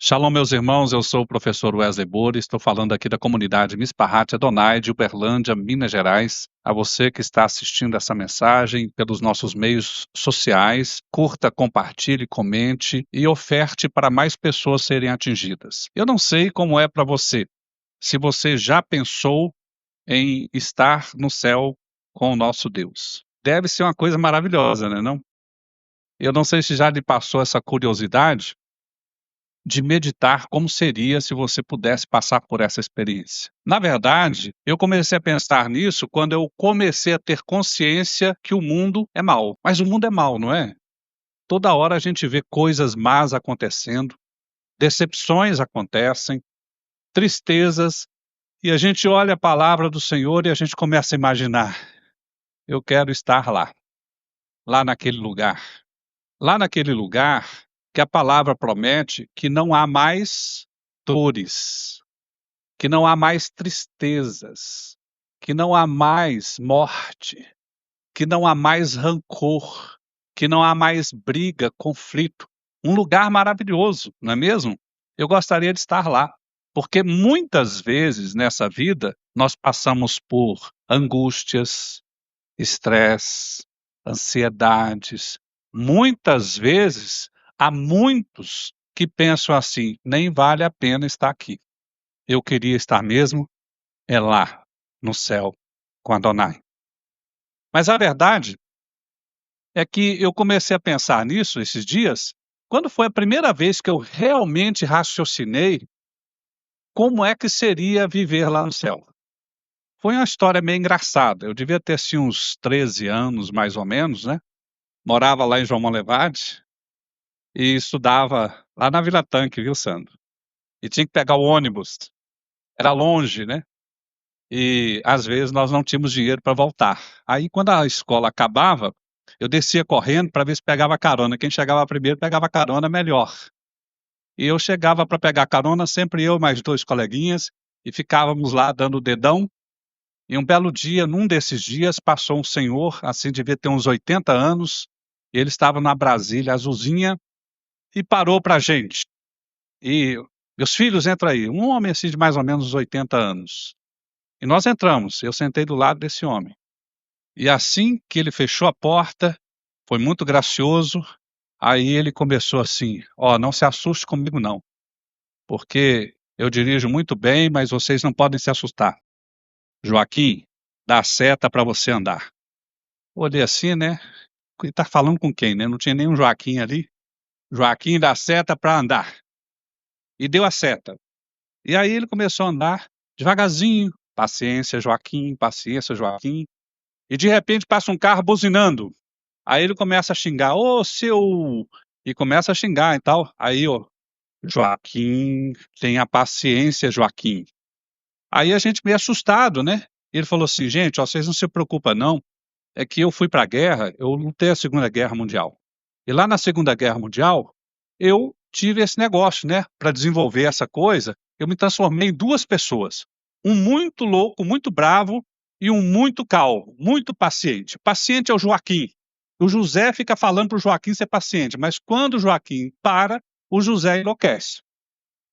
Shalom, meus irmãos, eu sou o professor Wesley Bori, estou falando aqui da comunidade Mispahat Adonai de Uberlândia, Minas Gerais. A você que está assistindo essa mensagem pelos nossos meios sociais, curta, compartilhe, comente e oferte para mais pessoas serem atingidas. Eu não sei como é para você, se você já pensou em estar no céu com o nosso Deus. Deve ser uma coisa maravilhosa, né, não? Eu não sei se já lhe passou essa curiosidade de meditar como seria se você pudesse passar por essa experiência. Na verdade, eu comecei a pensar nisso quando eu comecei a ter consciência que o mundo é mau. Mas o mundo é mau, não é? Toda hora a gente vê coisas más acontecendo, decepções acontecem, tristezas, e a gente olha a palavra do Senhor e a gente começa a imaginar: eu quero estar lá, lá naquele lugar. Lá naquele lugar que a palavra promete que não há mais dores, que não há mais tristezas, que não há mais morte, que não há mais rancor, que não há mais briga, conflito. Um lugar maravilhoso, não é mesmo? Eu gostaria de estar lá, porque muitas vezes nessa vida nós passamos por angústias, estresse, ansiedades. Muitas vezes há muitos que pensam assim: nem vale a pena estar aqui. Eu queria estar mesmo é lá, no céu, com Adonai. Mas a verdade é que eu comecei a pensar nisso esses dias, quando foi a primeira vez que eu realmente raciocinei como é que seria viver lá no céu. Foi uma história meio engraçada. Eu devia ter assim, uns 13 anos, mais ou menos, né? Morava lá em João Monlevade e estudava lá na Vila Tanque, viu, Sandro? E tinha que pegar o ônibus. Era longe, né? E às vezes nós não tínhamos dinheiro para voltar. Aí quando a escola acabava, eu descia correndo para ver se pegava carona. Quem chegava primeiro pegava carona melhor. E eu chegava para pegar carona, sempre eu mais dois coleguinhas, e ficávamos lá dando o dedão. E um belo dia, num desses dias, passou um senhor, assim devia ter uns 80 anos, e ele estava na Brasília azulzinha e parou para a gente. E meus filhos, entra aí. Um homem assim de mais ou menos 80 anos. E nós entramos. Eu sentei do lado desse homem. E assim que ele fechou a porta, foi muito gracioso. Aí ele começou assim: ó, não se assuste comigo não, porque eu dirijo muito bem, mas vocês não podem se assustar. Joaquim, dá seta para você andar. Olhei assim, né? Ele tá falando com quem, né? Não tinha nenhum Joaquim ali. Joaquim dá seta para andar. E deu a seta. E aí ele começou a andar devagarzinho. Paciência, Joaquim, paciência, Joaquim. E de repente passa um carro buzinando. Aí ele começa a xingar, ô seu. E começa a xingar e tal. Aí, ó, Joaquim, tenha paciência, Joaquim. Aí a gente meio assustado, né? Ele falou assim, gente, ó, vocês não se preocupam não. É que eu fui para a guerra, eu lutei a Segunda Guerra Mundial. E lá na Segunda Guerra Mundial, eu tive esse negócio, né? Para desenvolver essa coisa, eu me transformei em duas pessoas. Um muito louco, muito bravo, e um muito calmo, muito paciente. Paciente é o Joaquim. O José fica falando para o Joaquim ser paciente, mas quando o Joaquim para, o José enlouquece.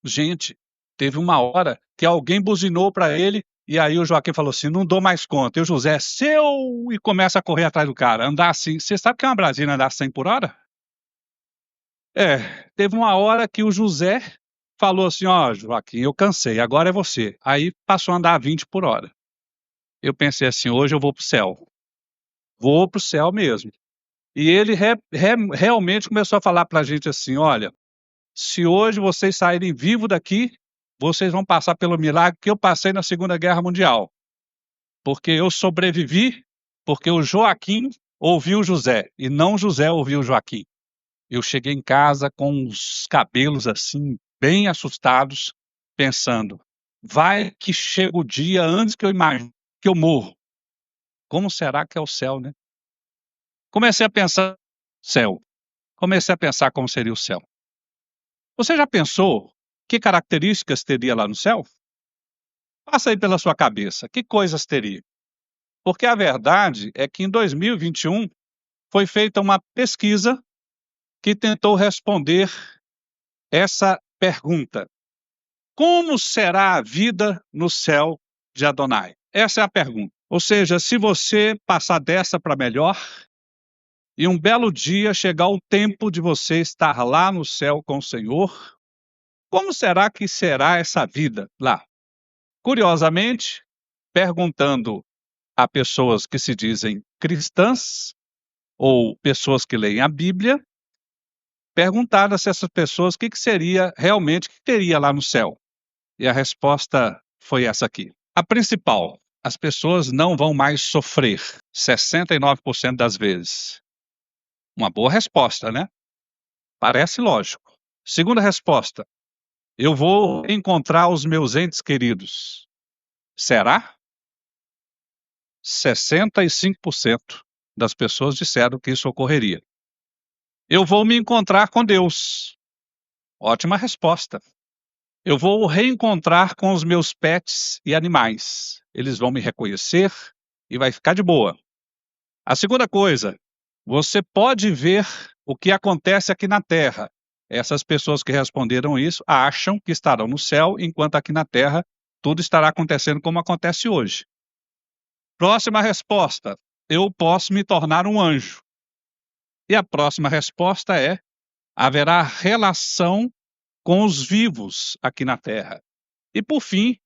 Gente, teve uma hora que alguém buzinou para ele, e aí o Joaquim falou assim: não dou mais conta. E o José, seu! E começa a correr atrás do cara, andar assim. Você sabe que é uma Brasília andar 100 por hora? É, teve uma hora que o José falou assim: ó, Joaquim, eu cansei, agora é você. Aí passou a andar 20 por hora. Eu pensei assim: hoje eu vou pro céu. Vou pro céu mesmo. E ele realmente começou a falar pra gente assim: olha, se hoje vocês saírem vivos daqui, vocês vão passar pelo milagre que eu passei na Segunda Guerra Mundial. Porque eu sobrevivi, porque o Joaquim ouviu José, e não José ouviu Joaquim. Eu cheguei em casa com os cabelos assim, bem assustados, pensando: vai que chega o dia antes que eu imagine que eu morro. Como será que é o céu, né? Comecei a pensar céu. Comecei a pensar como seria o céu. Você já pensou que características teria lá no céu? Passa aí pela sua cabeça, que coisas teria? Porque a verdade é que em 2021 foi feita uma pesquisa que tentou responder essa pergunta: como será a vida no céu de Adonai? Essa é a pergunta. Ou seja, se você passar dessa para melhor, e um belo dia chegar o tempo de você estar lá no céu com o Senhor, como será que será essa vida lá? Curiosamente, perguntando a pessoas que se dizem cristãs ou pessoas que leem a Bíblia, perguntaram a essas pessoas o que seria realmente, o que teria lá no céu. E a resposta foi essa aqui. A principal: as pessoas não vão mais sofrer 69% das vezes. Uma boa resposta, né? Parece lógico. Segunda resposta: eu vou encontrar os meus entes queridos. Será? 65% das pessoas disseram que isso ocorreria. Eu vou me encontrar com Deus. Ótima resposta. Eu vou reencontrar com os meus pets e animais. Eles vão me reconhecer e vai ficar de boa. A segunda coisa: você pode ver o que acontece aqui na Terra. Essas pessoas que responderam isso acham que estarão no céu, enquanto aqui na Terra tudo estará acontecendo como acontece hoje. Próxima resposta: eu posso me tornar um anjo. E a próxima resposta é: haverá relação com os vivos aqui na Terra. E por fim,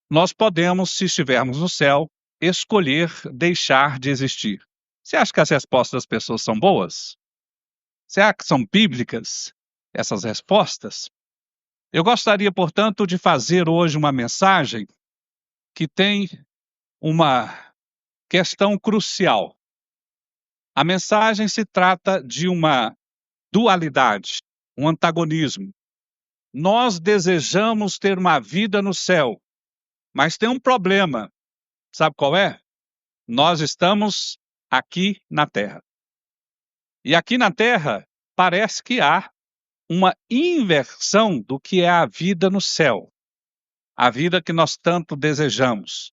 nós podemos, se estivermos no céu, escolher deixar de existir. Você acha que as respostas das pessoas são boas? Será que são bíblicas essas respostas? Eu gostaria, portanto, de fazer hoje uma mensagem que tem uma questão crucial. A mensagem se trata de uma dualidade, um antagonismo. Nós desejamos ter uma vida no céu, mas tem um problema. Sabe qual é? Nós estamos aqui na Terra. E aqui na Terra parece que há uma inversão do que é a vida no céu, a vida que nós tanto desejamos.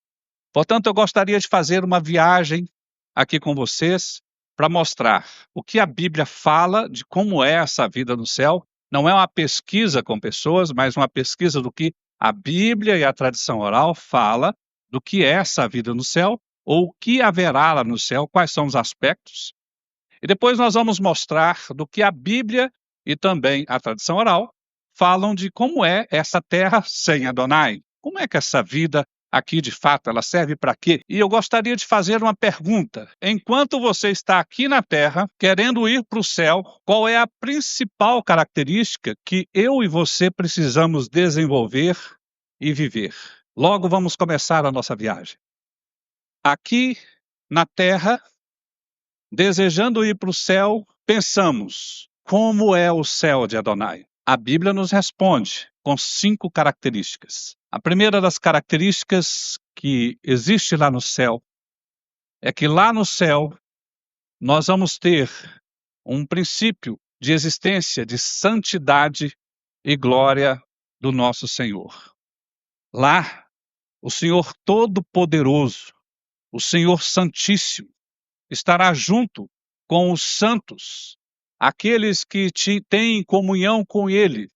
Portanto, eu gostaria de fazer uma viagem aqui com vocês para mostrar o que a Bíblia fala de como é essa vida no céu. Não é uma pesquisa com pessoas, mas uma pesquisa do que a Bíblia e a tradição oral fala do que é essa vida no céu, ou o que haverá lá no céu, quais são os aspectos. E depois nós vamos mostrar do que a Bíblia e também a tradição oral falam de como é essa terra sem Adonai. Como é que essa vida aqui, de fato, ela serve para quê? E eu gostaria de fazer uma pergunta. Enquanto você está aqui na Terra, querendo ir para o céu, qual é a principal característica que eu e você precisamos desenvolver e viver? Logo vamos começar a nossa viagem. Aqui na Terra, desejando ir para o céu, pensamos: como é o céu de Adonai? A Bíblia nos responde com 5 características. A primeira das características que existe lá no céu é que lá no céu nós vamos ter um princípio de existência de santidade e glória do nosso Senhor. Lá, o Senhor Todo-Poderoso, o Senhor Santíssimo, estará junto com os santos, aqueles que têm comunhão com Ele.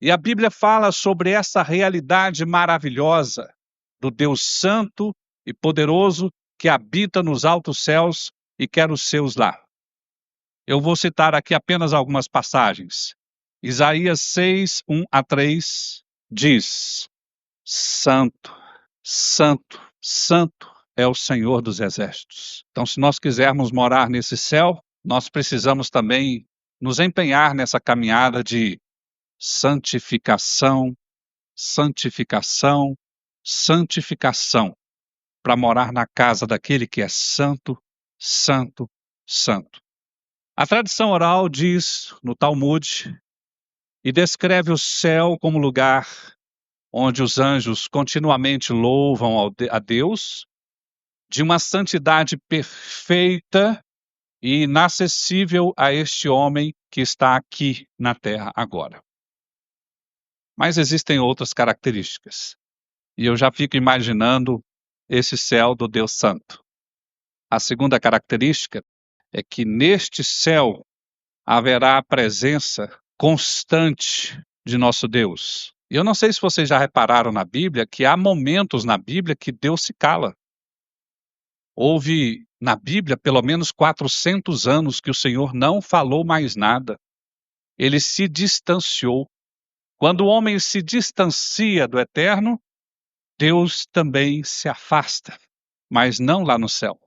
E a Bíblia fala sobre essa realidade maravilhosa do Deus Santo e Poderoso que habita nos altos céus e quer os seus lá. Eu vou citar aqui apenas algumas passagens. Isaías 6, 1 a 3 diz: Santo, Santo, Santo é o Senhor dos exércitos. Então, se nós quisermos morar nesse céu, nós precisamos também nos empenhar nessa caminhada de santificação, santificação, santificação, para morar na casa daquele que é santo, santo, santo. A tradição oral diz no Talmud e descreve o céu como lugar onde os anjos continuamente louvam a Deus, de uma santidade perfeita e inacessível a este homem que está aqui na terra agora. Mas existem outras características, e eu já fico imaginando esse céu do Deus Santo. A segunda característica é que neste céu haverá a presença constante de nosso Deus. E eu não sei se vocês já repararam na Bíblia que há momentos na Bíblia que Deus se cala. Houve na Bíblia pelo menos 400 anos que o Senhor não falou mais nada. Ele se distanciou. Quando o homem se distancia do eterno, Deus também se afasta, mas não lá no céu.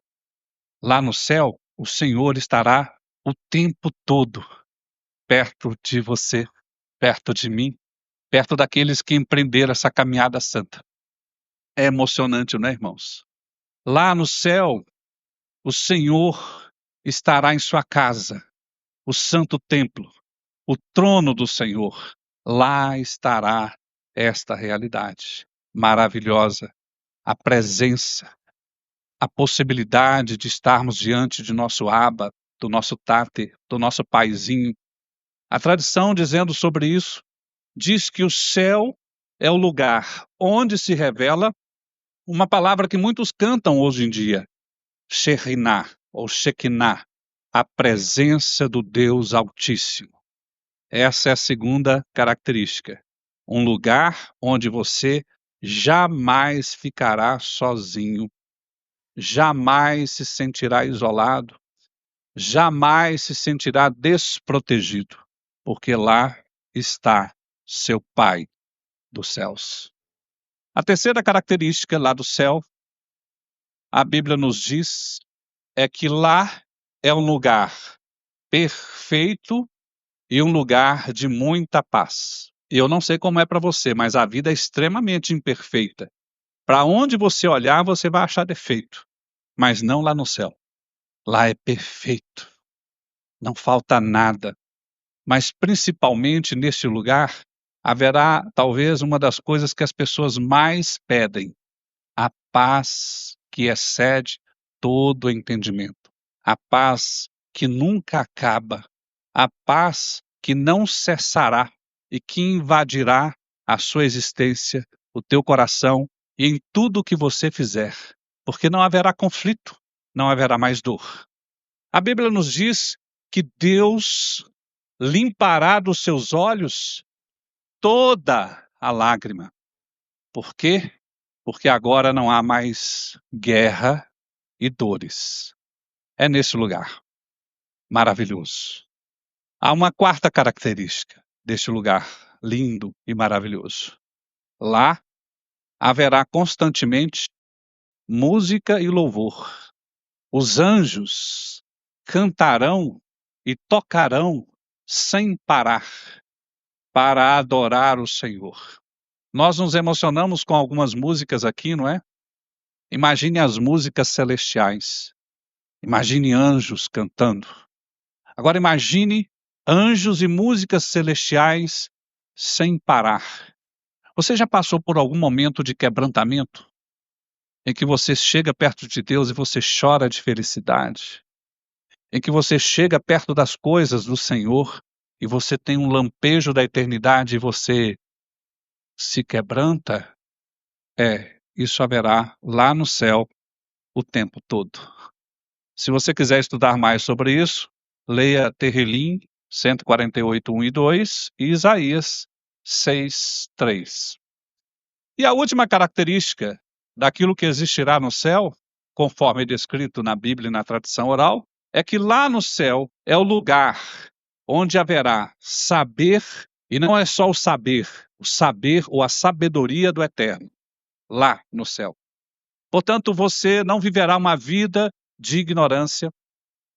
Lá no céu, o Senhor estará o tempo todo perto de você, perto de mim, perto daqueles que empreenderam essa caminhada santa. É emocionante, não é, irmãos? Lá no céu, o Senhor estará em sua casa, o santo templo, o trono do Senhor. Lá estará esta realidade maravilhosa, a presença, a possibilidade de estarmos diante de nosso Abba, do nosso Tate, do nosso Paizinho. A tradição dizendo sobre isso diz que o céu é o lugar onde se revela uma palavra que muitos cantam hoje em dia, Shekhinah ou Shekinah, a presença do Deus Altíssimo. Essa é a segunda característica. Um lugar onde você jamais ficará sozinho, jamais se sentirá isolado, jamais se sentirá desprotegido, porque lá está seu Pai dos céus. A terceira característica lá do céu, a Bíblia nos diz, é que lá é um lugar perfeito e um lugar de muita paz. E eu não sei como é para você, mas a vida é extremamente imperfeita. Para onde você olhar, você vai achar defeito, mas não lá no céu. Lá é perfeito, não falta nada. Mas principalmente neste lugar, haverá talvez uma das coisas que as pessoas mais pedem: a paz que excede todo entendimento, a paz que nunca acaba, a paz que não cessará e que invadirá a sua existência, o teu coração e em tudo o que você fizer, porque não haverá conflito, não haverá mais dor. A Bíblia nos diz que Deus limpará dos seus olhos toda a lágrima. Por quê? Porque agora não há mais guerra e dores. É nesse lugar maravilhoso. Há uma quarta característica deste lugar lindo e maravilhoso. Lá haverá constantemente música e louvor. Os anjos cantarão e tocarão sem parar para adorar o Senhor. Nós nos emocionamos com algumas músicas aqui, não é? Imagine as músicas celestiais. Imagine anjos cantando. Agora imagine anjos e músicas celestiais sem parar. Você já passou por algum momento de quebrantamento em que você chega perto de Deus e você chora de felicidade? Em que você chega perto das coisas do Senhor e você tem um lampejo da eternidade e você se quebranta? Isso haverá lá no céu o tempo todo. Se você quiser estudar mais sobre isso, leia Terrilim 148, 1 e 2 e Isaías 6, 3. E a última característica daquilo que existirá no céu, conforme descrito na Bíblia e na tradição oral, é que lá no céu é o lugar onde haverá saber, e não é só o saber ou a sabedoria do eterno, lá no céu. Portanto, você não viverá uma vida de ignorância,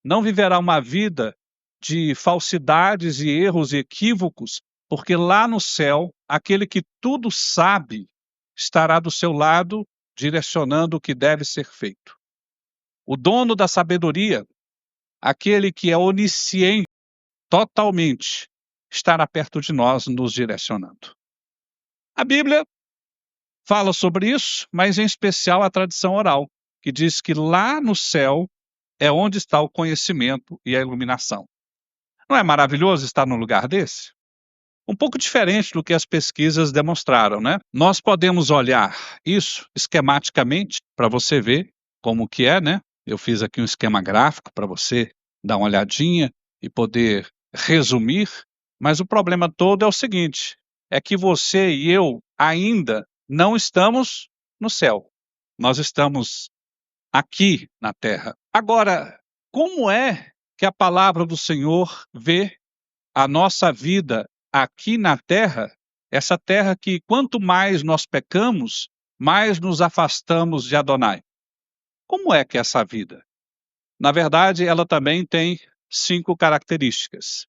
não viverá uma vida de falsidades e erros e equívocos, porque lá no céu, aquele que tudo sabe estará do seu lado, direcionando o que deve ser feito. O dono da sabedoria, aquele que é onisciente totalmente, estará perto de nós, nos direcionando. A Bíblia fala sobre isso, mas em especial a tradição oral, que diz que lá no céu é onde está o conhecimento e a iluminação. Não é maravilhoso estar num lugar desse? Um pouco diferente do que as pesquisas demonstraram, né? Nós podemos olhar isso esquematicamente para você ver como que é, né? Eu fiz aqui um esquema gráfico para você dar uma olhadinha e poder resumir, mas o problema todo é o seguinte: é que você e eu ainda não estamos no céu. Nós estamos aqui na terra. Agora, como é que a palavra do Senhor vê a nossa vida aqui na terra? Essa terra que quanto mais nós pecamos, mais nos afastamos de Adonai. Como é que é essa vida? Na verdade, ela também tem 5 características.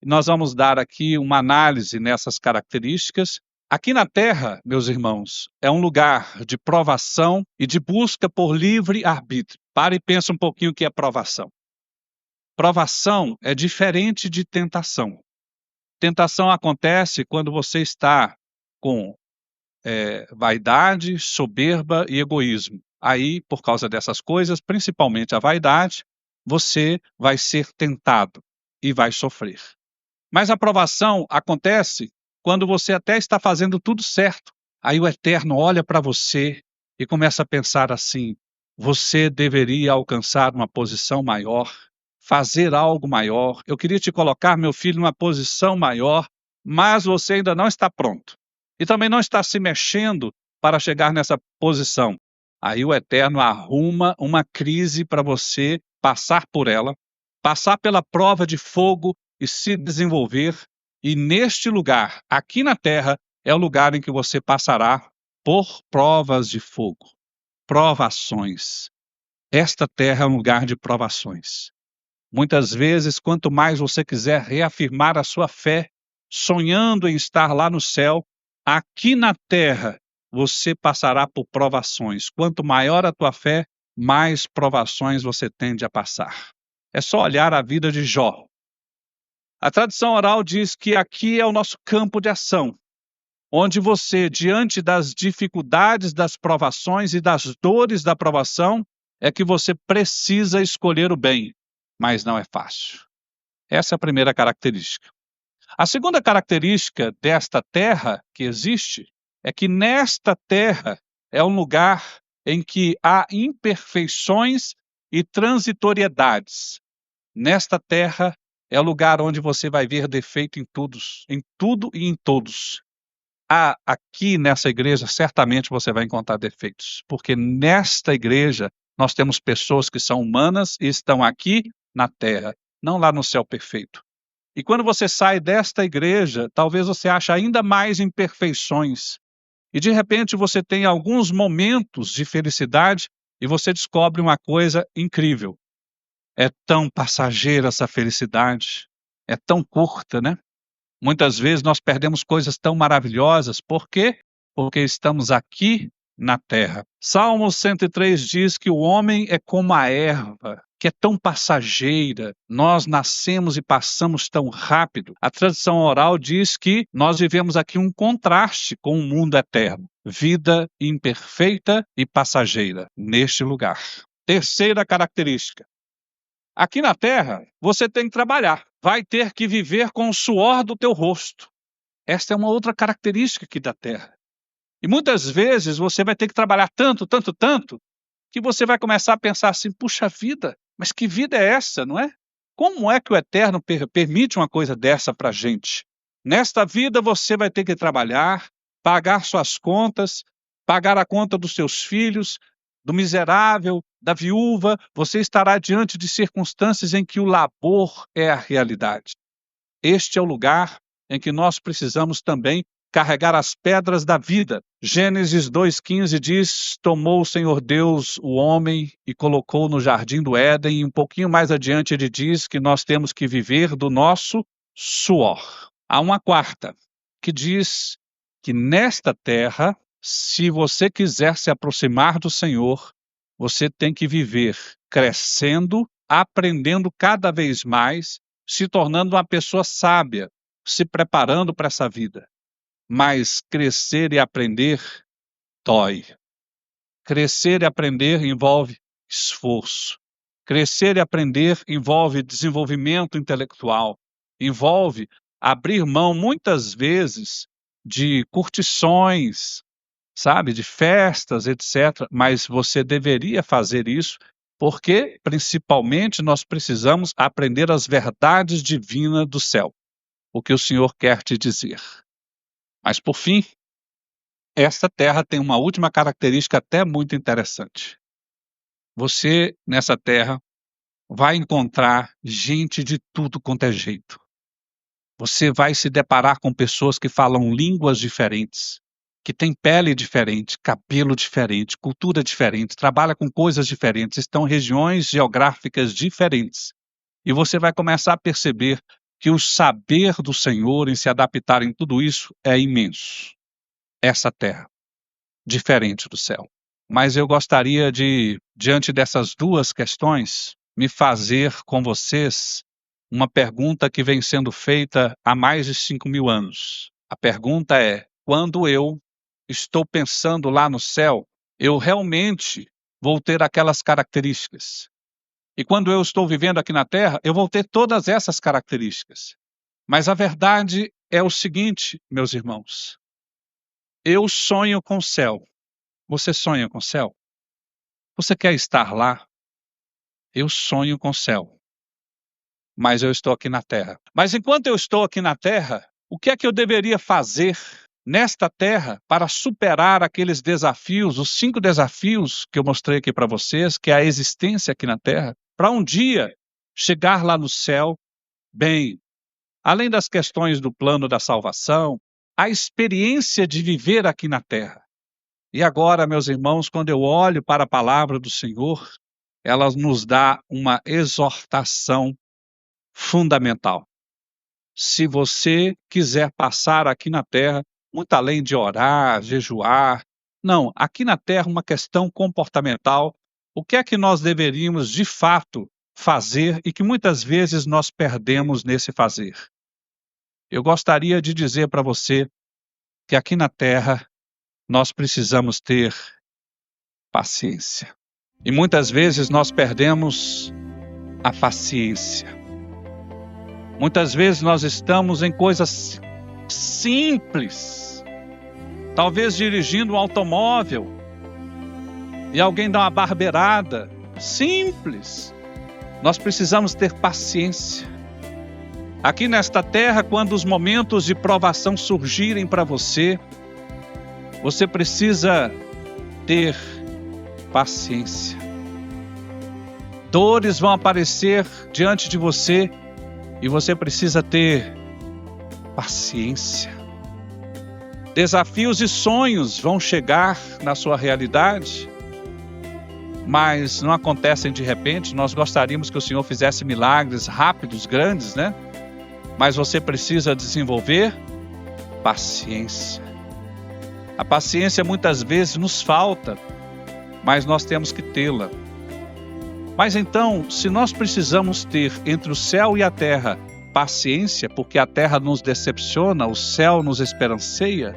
Nós vamos dar aqui uma análise nessas características. Aqui na Terra, meus irmãos, é um lugar de provação e de busca por livre arbítrio. Pare e pense um pouquinho o que é provação. Provação é diferente de tentação. Tentação acontece quando você está com vaidade, soberba e egoísmo. Aí, por causa dessas coisas, principalmente a vaidade, você vai ser tentado e vai sofrer. Mas a provação acontece quando você até está fazendo tudo certo. Aí o Eterno olha para você e começa a pensar assim: você deveria alcançar uma posição maior, fazer algo maior. Eu queria te colocar, meu filho, numa posição maior, mas você ainda não está pronto. E também não está se mexendo para chegar nessa posição. Aí o Eterno arruma uma crise para você passar por ela, passar pela prova de fogo e se desenvolver. E neste lugar, aqui na terra, é o lugar em que você passará por provas de fogo, provações. Esta terra é um lugar de provações. Muitas vezes, quanto mais você quiser reafirmar a sua fé, sonhando em estar lá no céu, aqui na terra você passará por provações. Quanto maior a tua fé, mais provações você tende a passar. É só olhar a vida de Jó. A tradição oral diz que aqui é o nosso campo de ação, onde você, diante das dificuldades, das provações e das dores da provação, é que você precisa escolher o bem, mas não é fácil. Essa é a primeira característica. A segunda característica desta terra que existe é que nesta terra é um lugar em que há imperfeições e transitoriedades. Nesta terra é o lugar onde você vai ver defeito em tudo e em todos. Aqui nessa igreja, certamente você vai encontrar defeitos, porque nesta igreja nós temos pessoas que são humanas e estão aqui na terra, não lá no céu perfeito. E quando você sai desta igreja, talvez você ache ainda mais imperfeições. E de repente você tem alguns momentos de felicidade e você descobre uma coisa incrível. É tão passageira essa felicidade, é tão curta, né? Muitas vezes nós perdemos coisas tão maravilhosas. Por quê? Porque estamos aqui na terra. Salmo 103 diz que o homem é como a erva, que é tão passageira. Nós nascemos e passamos tão rápido. A tradição oral diz que nós vivemos aqui um contraste com o mundo eterno. Vida imperfeita e passageira neste lugar. Terceira característica. Aqui na terra, você tem que trabalhar. Vai ter que viver com o suor do teu rosto. Esta é uma outra característica aqui da terra. E muitas vezes você vai ter que trabalhar tanto, tanto, tanto, que você vai começar a pensar assim: puxa vida, mas que vida é essa, não é? Como é que o Eterno permite uma coisa dessa para a gente? Nesta vida você vai ter que trabalhar, pagar suas contas, pagar a conta dos seus filhos, do miserável, da viúva. Você estará diante de circunstâncias em que o labor é a realidade. Este é o lugar em que nós precisamos também carregar as pedras da vida. Gênesis 2,15 diz: tomou o Senhor Deus o homem e colocou no jardim do Éden, e um pouquinho mais adiante ele diz que nós temos que viver do nosso suor. Há uma quarta, que diz que nesta terra, se você quiser se aproximar do Senhor, você tem que viver crescendo, aprendendo cada vez mais, se tornando uma pessoa sábia, se preparando para essa vida. Mas crescer e aprender dói. Crescer e aprender envolve esforço. Crescer e aprender envolve desenvolvimento intelectual. Envolve abrir mão, muitas vezes, de curtições, sabe, de festas, etc. Mas você deveria fazer isso porque, principalmente, nós precisamos aprender as verdades divinas do céu. O que o Senhor quer te dizer. Mas, por fim, esta terra tem uma última característica até muito interessante. Você, nessa terra, vai encontrar gente de tudo quanto é jeito. Você vai se deparar com pessoas que falam línguas diferentes, que têm pele diferente, cabelo diferente, cultura diferente, trabalham com coisas diferentes, estão em regiões geográficas diferentes. E você vai começar a perceber que o saber do Senhor em se adaptar em tudo isso é imenso. Essa terra, diferente do céu. Mas eu gostaria de, diante dessas duas questões, me fazer com vocês uma pergunta que vem sendo feita há mais de 5.000 anos. A pergunta é: quando eu estou pensando lá no céu, eu realmente vou ter aquelas características? E quando eu estou vivendo aqui na Terra, eu vou ter todas essas características. Mas a verdade é o seguinte, meus irmãos: eu sonho com o céu. Você sonha com o céu? Você quer estar lá? Eu sonho com o céu. Mas eu estou aqui na Terra. Mas enquanto eu estou aqui na Terra, o que é que eu deveria fazer nesta Terra para superar aqueles desafios, os 5 desafios que eu mostrei aqui para vocês, que é a existência aqui na Terra, para um dia chegar lá no céu bem? Além das questões do plano da salvação, a experiência de viver aqui na Terra. E agora, meus irmãos, quando eu olho para a palavra do Senhor, ela nos dá uma exortação fundamental. Se você quiser passar aqui na Terra, muito além de orar, jejuar, não, aqui na Terra uma questão comportamental, o que é que nós deveríamos de fato fazer e que muitas vezes nós perdemos nesse fazer? Eu gostaria de dizer para você que aqui na Terra nós precisamos ter paciência. E muitas vezes nós perdemos a paciência. Muitas vezes nós estamos em coisas simples, talvez dirigindo um automóvel e alguém dá uma barbeirada, simples. Nós precisamos ter paciência. Aqui nesta terra, quando os momentos de provação surgirem para você, você precisa ter paciência. Dores vão aparecer diante de você e você precisa ter paciência. Desafios e sonhos vão chegar na sua realidade, mas não acontecem de repente. Nós gostaríamos que o Senhor fizesse milagres rápidos, grandes, né? Mas você precisa desenvolver paciência. A paciência muitas vezes nos falta, mas nós temos que tê-la. Mas então, se nós precisamos ter entre o céu e a terra paciência, porque a terra nos decepciona, o céu nos esperanceia,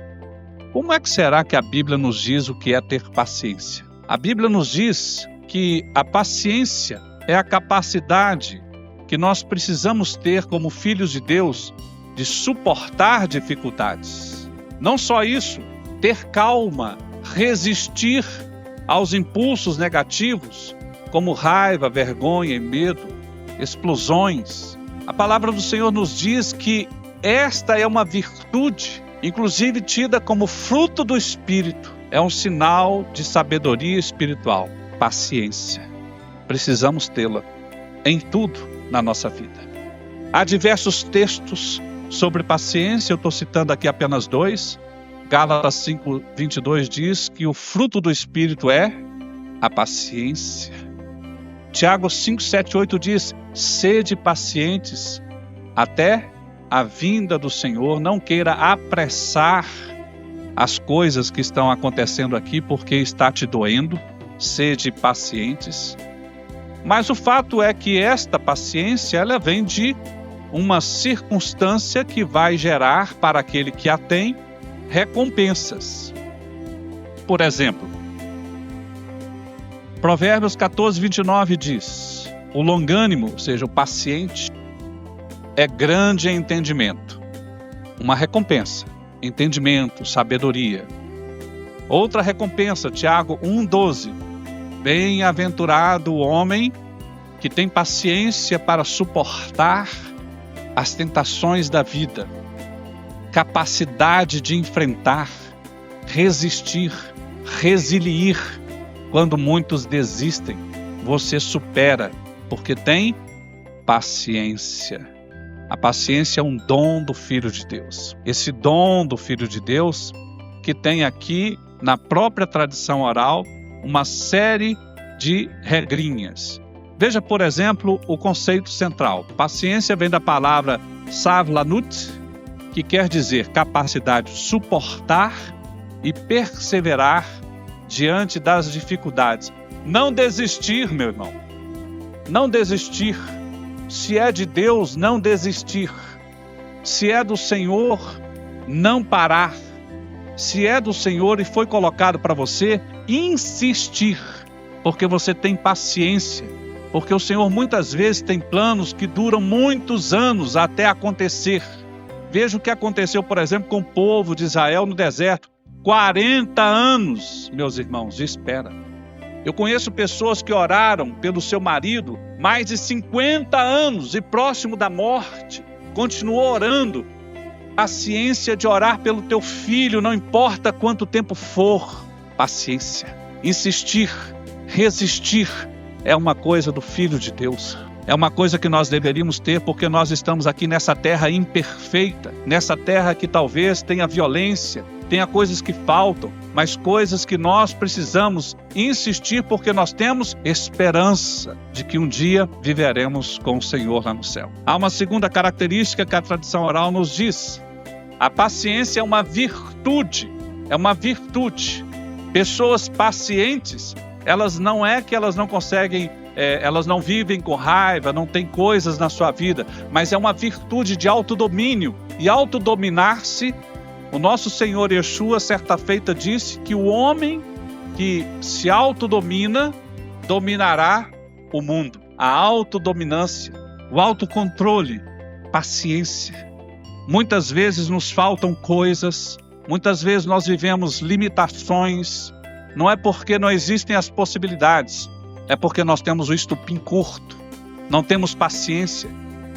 como é que será que a Bíblia nos diz o que é ter paciência? A Bíblia nos diz que a paciência é a capacidade que nós precisamos ter como filhos de Deus de suportar dificuldades. Não só isso, ter calma, resistir aos impulsos negativos, como raiva, vergonha e medo, explosões. A palavra do Senhor nos diz que esta é uma virtude, inclusive tida como fruto do Espírito. É um sinal de sabedoria espiritual, paciência. Precisamos tê-la em tudo na nossa vida. Há diversos textos sobre paciência, eu estou citando aqui apenas 2. Gálatas 5:22 diz que o fruto do Espírito é a paciência. Tiago 5:7-8 diz: sede pacientes até a vinda do Senhor, não queira apressar as coisas que estão acontecendo aqui porque está te doendo, sede pacientes. Mas o fato é que esta paciência, ela vem de uma circunstância que vai gerar para aquele que a tem recompensas. Por exemplo, Provérbios 14:29 diz: o longânimo, ou seja, o paciente, é grande em entendimento. Uma recompensa, entendimento, sabedoria. Outra recompensa, Tiago 1:12. Bem-aventurado o homem que tem paciência para suportar as tentações da vida. capacidade de enfrentar, resistir, resiliir. Quando muitos desistem, você supera, porque tem paciência. A paciência é um dom do Filho de Deus. Esse dom do Filho de Deus, que tem aqui, na própria tradição oral, uma série de regrinhas. Veja, por exemplo, o conceito central. Paciência vem da palavra savlanut, que quer dizer capacidade de suportar e perseverar diante das dificuldades. Não desistir, meu irmão. Não desistir. Se é de Deus, não desistir. Se é do Senhor, não parar. Se é do Senhor e foi colocado para você, insistir. Porque você tem paciência. Porque o Senhor muitas vezes tem planos que duram muitos anos até acontecer. Veja o que aconteceu, por exemplo, com o povo de Israel no deserto. 40 anos, meus irmãos, de espera. Eu conheço pessoas que oraram pelo seu marido mais de 50 anos e próximo da morte. Continuou orando. Paciência de orar pelo teu filho, não importa quanto tempo for. Paciência. Insistir, resistir, é uma coisa do Filho de Deus. É uma coisa que nós deveríamos ter, porque nós estamos aqui nessa terra imperfeita, nessa terra que talvez tenha violência, tenha coisas que faltam, mas coisas que nós precisamos insistir, porque nós temos esperança de que um dia viveremos com o Senhor lá no céu. Há uma segunda característica que a tradição oral nos diz. A paciência é uma virtude, Pessoas pacientes, elas não conseguem, elas não vivem com raiva, não tem coisas na sua vida, mas é uma virtude de autodomínio. E autodominar-se, o nosso Senhor Yeshua, certa feita, disse que o homem que se autodomina, dominará o mundo. A autodominância, o autocontrole, paciência. Muitas vezes nos faltam coisas, muitas vezes nós vivemos limitações. Não é porque não existem as possibilidades, é porque nós temos o estupim curto, não temos paciência,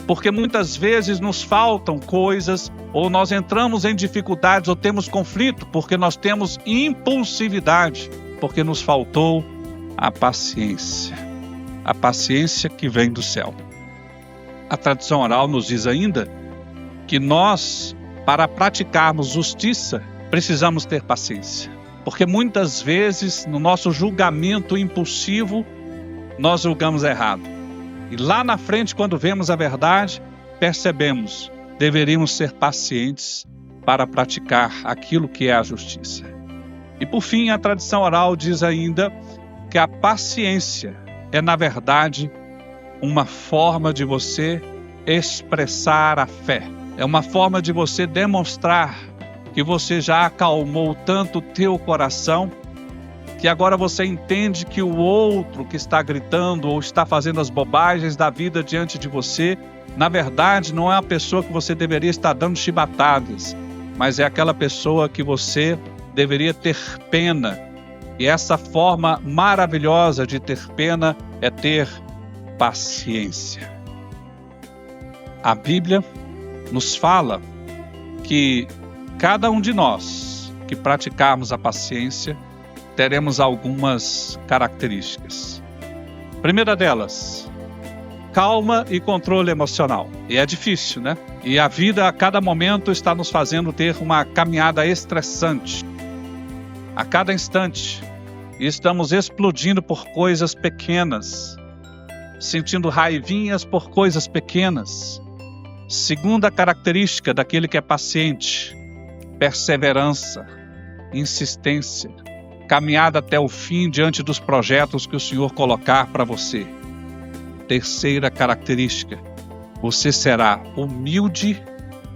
porque muitas vezes nos faltam coisas, ou nós entramos em dificuldades, ou temos conflito, porque nós temos impulsividade, porque nos faltou a paciência que vem do céu. A tradição oral nos diz ainda que nós, para praticarmos justiça, precisamos ter paciência. Porque muitas vezes, no nosso julgamento impulsivo, nós julgamos errado. E lá na frente, quando vemos a verdade, percebemos, deveríamos ser pacientes para praticar aquilo que é a justiça. E por fim, a tradição oral diz ainda que a paciência é, na verdade, uma forma de você expressar a fé. É uma forma de você demonstrar que você já acalmou tanto o teu coração, que agora você entende que o outro que está gritando ou está fazendo as bobagens da vida diante de você, na verdade não é a pessoa que você deveria estar dando chibatadas, mas é aquela pessoa que você deveria ter pena. E essa forma maravilhosa de ter pena é ter paciência. A Bíblia nos fala que cada um de nós que praticarmos a paciência, teremos algumas características. Primeira delas, calma e controle emocional. E é difícil, né? E a vida a cada momento está nos fazendo ter uma caminhada estressante. A cada instante, estamos explodindo por coisas pequenas, sentindo raivinhas por coisas pequenas. Segunda característica daquele que é paciente, perseverança, insistência, caminhada até o fim diante dos projetos que o Senhor colocar para você. Terceira característica, você será humilde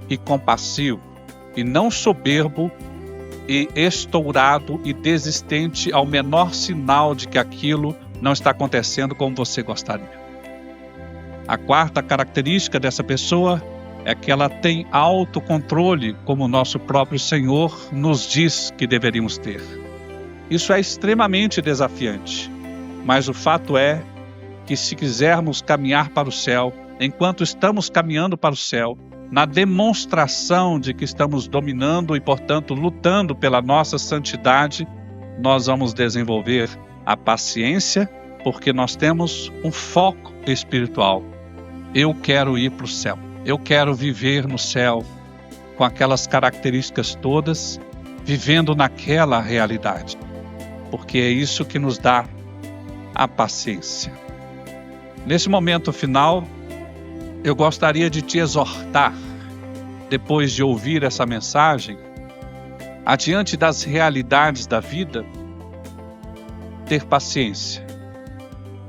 e compassivo, e não soberbo e estourado e desistente ao menor sinal de que aquilo não está acontecendo como você gostaria. A quarta característica dessa pessoa é que ela tem autocontrole, como o nosso próprio Senhor nos diz que deveríamos ter. Isso é extremamente desafiante, mas o fato é que se quisermos caminhar para o céu, enquanto estamos caminhando para o céu, na demonstração de que estamos dominando e, portanto, lutando pela nossa santidade, nós vamos desenvolver a paciência, porque nós temos um foco espiritual. Eu quero ir para o céu. Eu quero viver no céu com aquelas características todas, vivendo naquela realidade. Porque é isso que nos dá a paciência. Nesse momento final, eu gostaria de te exortar, depois de ouvir essa mensagem, adiante das realidades da vida, ter paciência.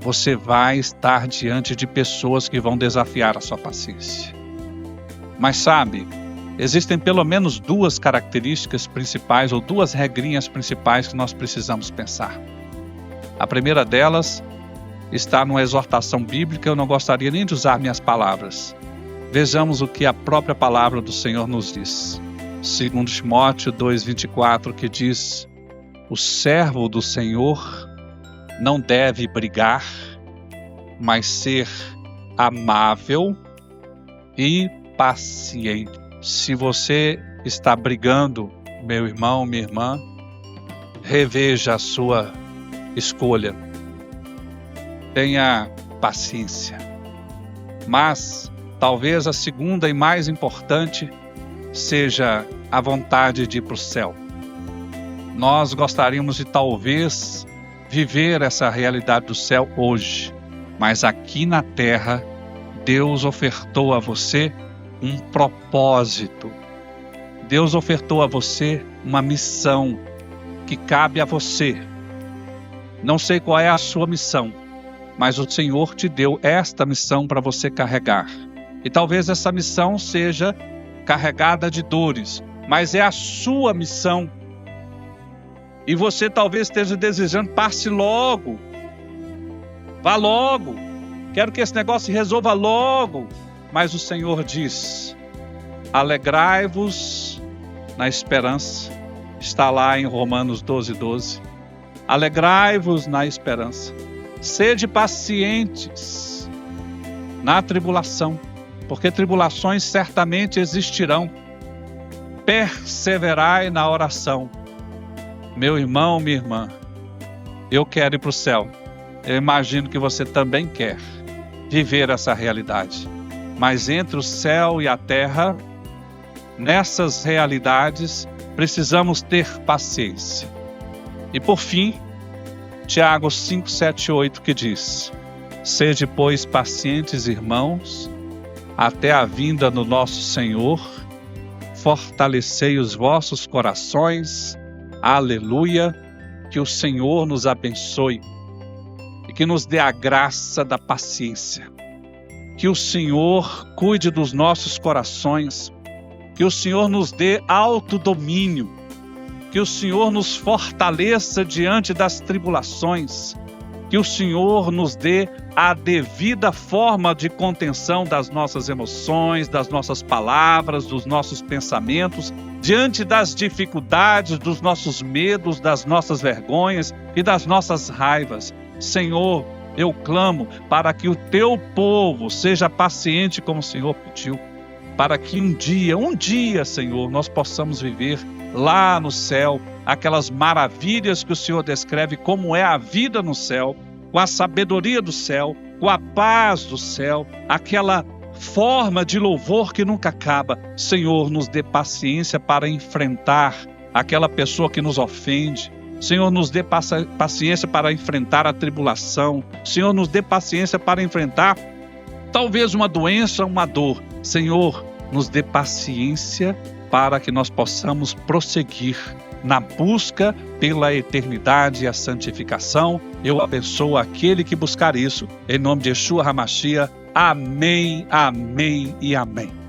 Você vai estar diante de pessoas que vão desafiar a sua paciência. Mas sabe, existem pelo menos duas características principais ou duas regrinhas principais que nós precisamos pensar. A primeira delas está numa exortação bíblica, eu não gostaria nem de usar minhas palavras. Vejamos o que a própria palavra do Senhor nos diz. 2 Timóteo 2,24, que diz: o servo do Senhor não deve brigar, mas ser amável e paciente. Se você está brigando, meu irmão, minha irmã, reveja a sua escolha. Tenha paciência. Mas talvez a segunda e mais importante seja a vontade de ir para o céu. Nós gostaríamos de talvez viver essa realidade do céu hoje, mas aqui na terra Deus ofertou a você um propósito. Deus ofertou a você uma missão que cabe a você. Não sei qual é a sua missão, mas o Senhor te deu esta missão para você carregar. E talvez essa missão seja carregada de dores, mas é a sua missão. E você talvez esteja desejando, passe logo, vá logo, quero que esse negócio se resolva logo. Mas o Senhor diz: alegrai-vos na esperança. Está lá em Romanos 12:12. Alegrai-vos na esperança. Sede pacientes na tribulação, porque tribulações certamente existirão. Perseverai na oração. Meu irmão, minha irmã, eu quero ir para o céu. Eu imagino que você também quer viver essa realidade. Mas entre o céu e a terra, nessas realidades, precisamos ter paciência. E por fim, Tiago 5, 7, 8, que diz: sede, pois, pacientes, irmãos, até a vinda do nosso Senhor, fortalecei os vossos corações. Aleluia, que o Senhor nos abençoe e que nos dê a graça da paciência. Que o Senhor cuide dos nossos corações, que o Senhor nos dê autodomínio, que o Senhor nos fortaleça diante das tribulações, que o Senhor nos dê a devida forma de contenção das nossas emoções, das nossas palavras, dos nossos pensamentos, diante das dificuldades, dos nossos medos, das nossas vergonhas e das nossas raivas. Senhor, eu clamo para que o teu povo seja paciente como o Senhor pediu, para que um dia, Senhor, nós possamos viver lá no céu aquelas maravilhas que o Senhor descreve como é a vida no céu, com a sabedoria do céu, com a paz do céu, aquela forma de louvor que nunca acaba. Senhor, nos dê paciência para enfrentar aquela pessoa que nos ofende. Senhor, nos dê paciência para enfrentar a tribulação. Senhor, nos dê paciência para enfrentar talvez uma doença, uma dor. Senhor, nos dê paciência para que nós possamos prosseguir na busca pela eternidade e a santificação. Eu abençoo aquele que buscar isso. Em nome de Yeshua HaMashiach. Amém, amém e amém.